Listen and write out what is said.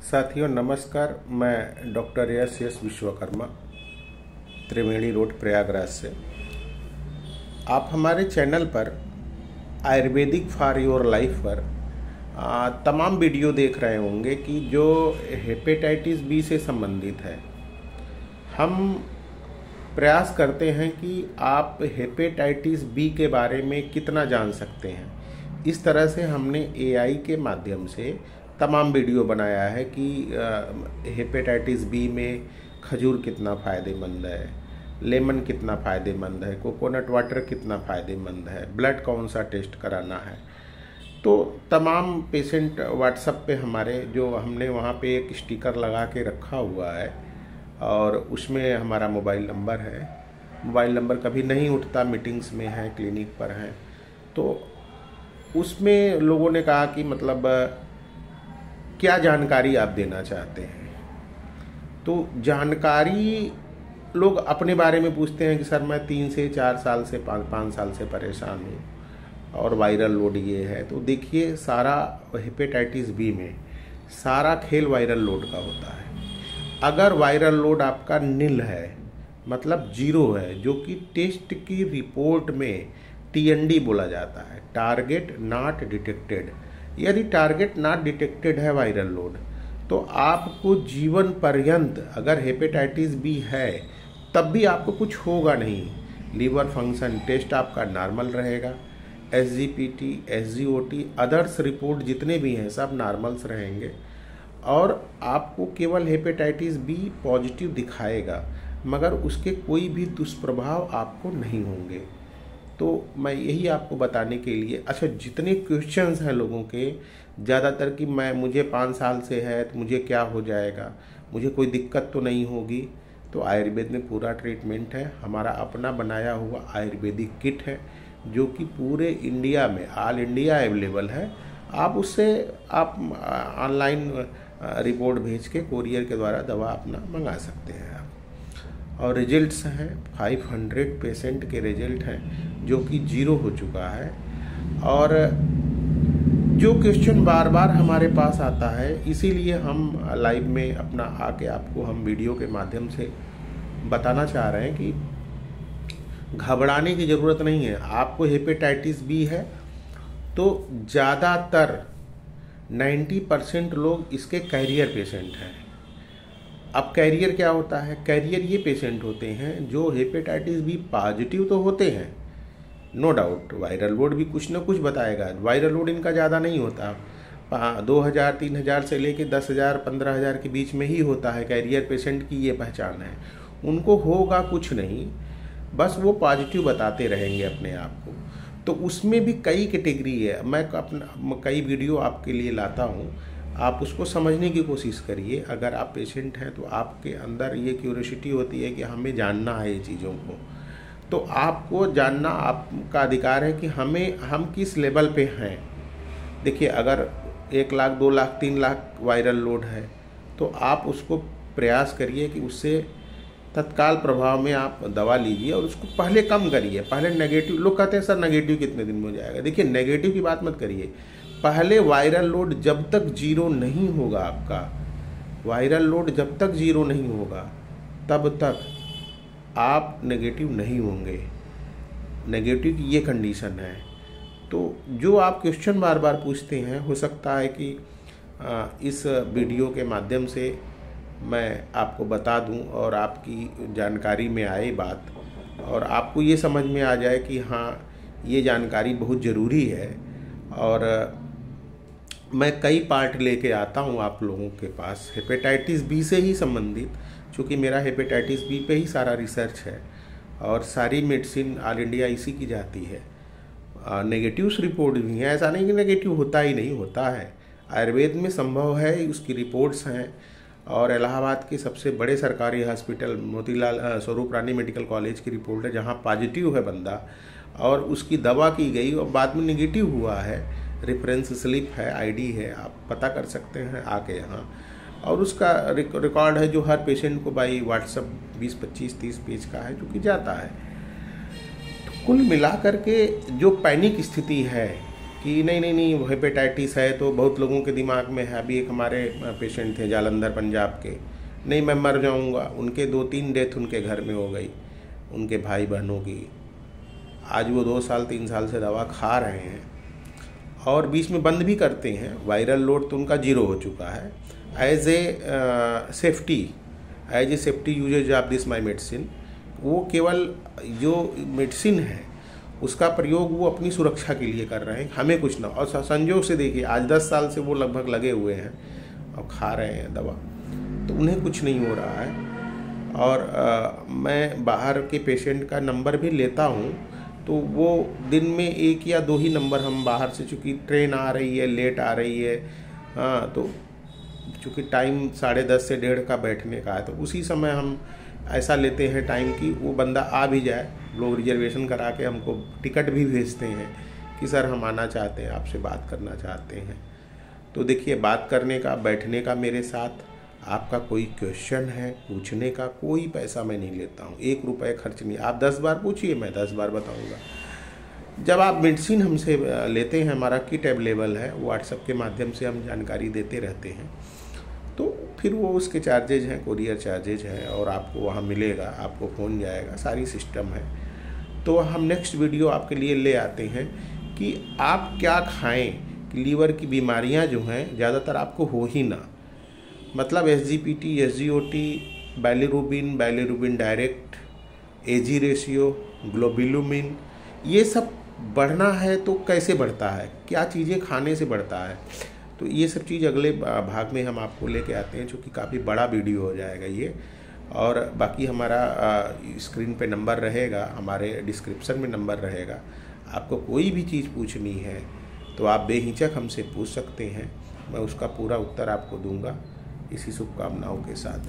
साथियों नमस्कार। मैं डॉक्टर एस विश्वकर्मा, त्रिवेणी रोड, प्रयागराज से। आप हमारे चैनल पर आयुर्वेदिक फॉर योर लाइफ पर तमाम वीडियो देख रहे होंगे कि जो हेपेटाइटिस बी से संबंधित है। हम प्रयास करते हैं कि आप हेपेटाइटिस बी के बारे में कितना जान सकते हैं। इस तरह से हमने एआई के माध्यम से तमाम वीडियो बनाया है कि हेपेटाइटिस बी में खजूर कितना फ़ायदेमंद है, लेमन कितना फ़ायदेमंद है, कोकोनट वाटर कितना फ़ायदेमंद है, ब्लड कौन सा टेस्ट कराना है। तो तमाम पेशेंट व्हाट्सएप पे हमारे जो हमने वहाँ पे एक स्टिकर लगा के रखा हुआ है और उसमें हमारा मोबाइल नंबर है। मोबाइल नंबर कभी नहीं उठता, मीटिंग्स में है, क्लिनिक पर है। तो उसमें लोगों ने कहा कि मतलब क्या जानकारी आप देना चाहते हैं। तो जानकारी लोग अपने बारे में पूछते हैं कि सर मैं 3 से 4 साल से 5 साल से परेशान हूँ और वायरल लोड ये है। तो देखिए, सारा हेपेटाइटिस बी में सारा खेल वायरल लोड का होता है। अगर वायरल लोड आपका नील है, मतलब जीरो है, जो कि टेस्ट की रिपोर्ट में TND बोला जाता है, टारगेट नॉट डिटेक्टेड। यदि टारगेट नॉट डिटेक्टेड है वायरल लोड, तो आपको जीवन पर्यंत अगर हेपेटाइटिस बी है तब भी आपको कुछ होगा नहीं। लीवर फंक्शन टेस्ट आपका नॉर्मल रहेगा, SGPT, SGOT, अदर्स रिपोर्ट जितने भी हैं सब नॉर्मल्स रहेंगे और आपको केवल हेपेटाइटिस बी पॉजिटिव दिखाएगा, मगर उसके कोई भी दुष्प्रभाव आपको नहीं होंगे। तो मैं यही आपको बताने के लिए, अच्छा, जितने क्वेश्चंस हैं लोगों के ज़्यादातर कि मुझे 5 साल से है तो मुझे क्या हो जाएगा, मुझे कोई दिक्कत तो नहीं होगी। तो आयुर्वेद में पूरा ट्रीटमेंट है। हमारा अपना बनाया हुआ आयुर्वेदिक किट है जो कि पूरे इंडिया में, ऑल इंडिया अवेलेबल है। आप उससे आप ऑनलाइन रिपोर्ट भेज के कोरियर के द्वारा दवा अपना मंगा सकते हैं आप। और रिजल्ट्स हैं, 500 पेशेंट के रिजल्ट हैं जो कि 0 हो चुका है। और जो क्वेश्चन बार बार हमारे पास आता है, इसीलिए हम लाइव में अपना आके आपको हम वीडियो के माध्यम से बताना चाह रहे हैं कि घबराने की ज़रूरत नहीं है। आपको हेपेटाइटिस बी है तो ज़्यादातर 90% लोग इसके कैरियर पेशेंट हैं। अब कैरियर क्या होता है? कैरियर ये पेशेंट होते हैं जो हेपेटाइटिस बी पॉजिटिव तो होते हैं, नो डाउट। वायरल लोड भी कुछ ना कुछ बताएगा। वायरल लोड इनका ज़्यादा नहीं होता, 2000-3000 से लेके 10,000-15,000 के बीच में ही होता है। कैरियर पेशेंट की ये पहचान है। उनको होगा कुछ नहीं, बस वो पॉजिटिव बताते रहेंगे अपने आप को। तो उसमें भी कई कैटेगरी है। मैं अपना कई वीडियो आपके लिए लाता हूँ, आप उसको समझने की कोशिश करिए। अगर आप पेशेंट हैं तो आपके अंदर ये क्यूरियोसिटी होती है कि हमें जानना है ये चीज़ों को, तो आपको जानना आपका अधिकार है कि हम किस लेवल पे हैं। देखिए, अगर 1 लाख, 2 लाख, 3 लाख वायरल लोड है तो आप उसको प्रयास करिए कि उससे तत्काल प्रभाव में आप दवा लीजिए और उसको पहले कम करिए। पहले नेगेटिव, लोग कहते हैं सर नेगेटिव कितने दिन में हो जाएगा। देखिए, नेगेटिव की बात मत करिए। पहले वायरल लोड जब तक 0 नहीं होगा, आपका वायरल लोड जब तक 0 नहीं होगा तब तक आप नेगेटिव नहीं होंगे। नेगेटिव की ये कंडीशन है। तो जो आप क्वेश्चन बार बार पूछते हैं, हो सकता है कि इस वीडियो के माध्यम से मैं आपको बता दूं और आपकी जानकारी में आए बात, और आपको ये समझ में आ जाए कि हाँ, ये जानकारी बहुत ज़रूरी है। और मैं कई पार्ट लेके आता हूँ आप लोगों के पास हेपेटाइटिस बी से ही संबंधित, क्योंकि मेरा हेपेटाइटिस बी पे ही सारा रिसर्च है और सारी मेडिसिन ऑल इंडिया इसी की जाती है। नेगेटिव रिपोर्ट भी हैं, ऐसा नहीं कि नेगेटिव होता ही नहीं, होता है। आयुर्वेद में संभव है, उसकी रिपोर्ट्स हैं। और इलाहाबाद के सबसे बड़े सरकारी हॉस्पिटल मोतीलाल स्वरूप रानी मेडिकल कॉलेज की रिपोर्ट है जहाँ पॉजिटिव है बंदा और उसकी दवा की गई और बाद में नेगेटिव हुआ है। रेफरेंस स्लिप है, ID है, आप पता कर सकते हैं आके यहाँ। और उसका रिकॉर्ड है जो हर पेशेंट को बाई व्हाट्सएप 20, 25, 30 पेज का है जो कि जाता है। तो कुल मिलाकर के जो पैनिक स्थिति है कि नहीं नहीं नहीं हेपेटाइटिस है। तो बहुत लोगों के दिमाग में है। अभी एक हमारे पेशेंट थे जालंधर पंजाब के, नहीं मैं मर जाऊंगा, उनके 2-3 डेथ उनके घर में हो गई, उनके भाई बहनों की। आज वो 2 साल 3 साल से दवा खा रहे हैं और बीच में बंद भी करते हैं। वायरल लोड तो उनका 0 हो चुका है। As a safety usages of this my medicine, वो केवल जो मेडिसिन है उसका प्रयोग वो अपनी सुरक्षा के लिए कर रहे हैं, हमें कुछ ना। और संयोग से देखिए आज 10 साल से वो लगभग लगे हुए हैं और खा रहे हैं दवा, तो उन्हें कुछ नहीं हो रहा है। और मैं बाहर के पेशेंट का नंबर भी लेता हूँ, तो वो दिन में 1 या 2 ही नंबर हम बाहर से, चूँकि ट्रेन आ रही है, लेट आ रही है, हाँ, तो चूँकि टाइम 10:30 से 1:30 का बैठने का है, तो उसी समय हम ऐसा लेते हैं टाइम कि वो बंदा आ भी जाए। लोग रिजर्वेशन करा के हमको टिकट भी भेजते हैं कि सर हम आना चाहते हैं, आपसे बात करना चाहते हैं। तो देखिए, बात करने का, बैठने का मेरे साथ, आपका कोई क्वेश्चन है पूछने का, कोई पैसा मैं नहीं लेता हूँ, 1 रुपये खर्च नहीं। आप 10 बार पूछिए, मैं 10 बार बताऊँगा। जब आप मेडिसिन हमसे लेते हैं, हमारा किट अवेलेबल है, व्हाट्सएप के माध्यम से हम जानकारी देते रहते हैं, तो फिर वो उसके चार्जेज हैं, कोरियर चार्जेज हैं, और आपको वहाँ मिलेगा, आपको फ़ोन जाएगा, सारी सिस्टम है। तो हम नेक्स्ट वीडियो आपके लिए ले आते हैं कि आप क्या खाएं कि लीवर की बीमारियां जो हैं ज़्यादातर आपको हो ही ना। मतलब SGPT, SGOT, bilirubin direct, AG ratio, globulin, ये सब बढ़ना है तो कैसे बढ़ता है, क्या चीज़ें खाने से बढ़ता है, तो ये सब चीज़ अगले भाग में हम आपको लेके आते हैं, जो कि काफ़ी बड़ा वीडियो हो जाएगा ये। और बाकी हमारा स्क्रीन पे नंबर रहेगा, हमारे डिस्क्रिप्शन में नंबर रहेगा। आपको कोई भी चीज़ पूछनी है तो आप बेहिचक हमसे पूछ सकते हैं, मैं उसका पूरा उत्तर आपको दूंगा। इसी शुभकामनाओं के साथ।